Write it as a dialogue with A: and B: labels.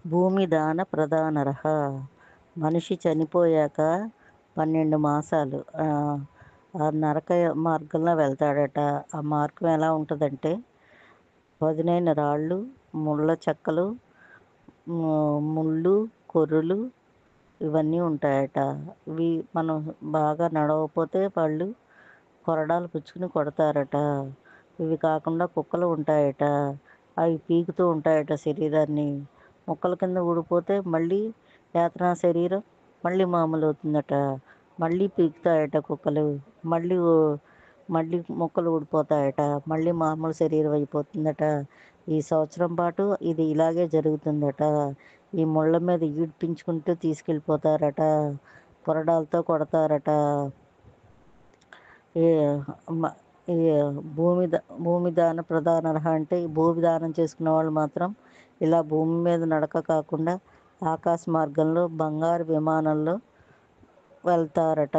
A: భూమి దాన ప్రధానర్హ. మనిషి చనిపోయాక 12 మాసాలు ఆ నరక మార్గంలో వెళ్తాడట. ఆ మార్గం ఎలా ఉంటదంటే, పదునైన రాళ్ళు, ముళ్ళ చెక్కలు, ముళ్ళు, కొర్రలు ఇవన్నీ ఉంటాయట. ఇవి మనం బాగా నడవకపోతే వాళ్ళు కొరడాలు పుచ్చుకుని కొడతారట. ఇవి కాకుండా కుక్కలు ఉంటాయట. అవి పీకుతూ ఉంటాయట శరీరాన్ని. ముక్కల కింద ఊడిపోతే మళ్ళీ యాతనా శరీరం మళ్ళీ మామూలు అవుతుందట. మళ్ళీ పీకుతాయట కుక్కలు. మళ్ళీ మళ్ళీ ముక్కలు ఊడిపోతాయట. మళ్ళీ మామూలు శరీరం అయిపోతుందట. ఈ సంవత్సరం పాటు ఇది ఇలాగే జరుగుతుందట. ఈ ముళ్ళ మీద ఈడ్పించుకుంటూ తీసుకెళ్ళిపోతారట. కొరడాలతో కొడతారట. ఈ మ- ఈ భూమి దాన ప్రధానర్హ అంటే ఈ భూమి దానం చేసుకున్న వాళ్ళు మాత్రం ఇలా భూమి మీద నడక కాకుండా ఆకాశ మార్గంలో బంగారు విమానంలో వెళ్తారట.